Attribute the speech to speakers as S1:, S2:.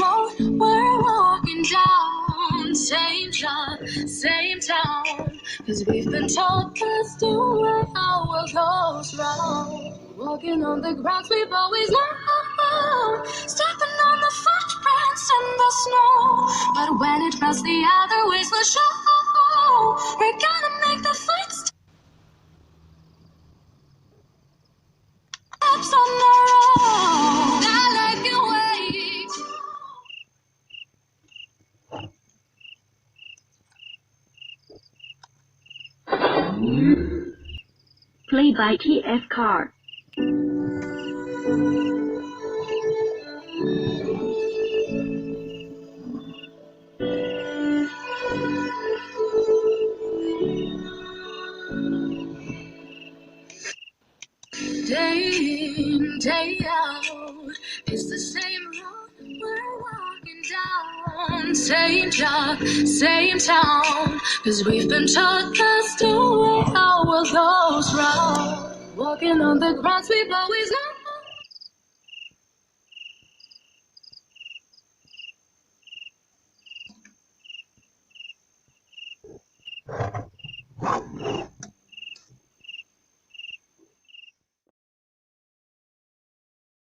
S1: road we're walking down, same job, same town, 'cause we've been told let's do it how it goes wrong. Walking on the grounds we've always known, stepping on the footprints in the snow, but when it melts the other ways will show. We're gonna make the footsteps on the road. Not like you wait.
S2: Play by TF Car.
S1: Day in, day out, it's the same road we're walking down, same job, same town, 'cause we've been taught let's do it how it goes wrong. Walking on the grounds we've always known.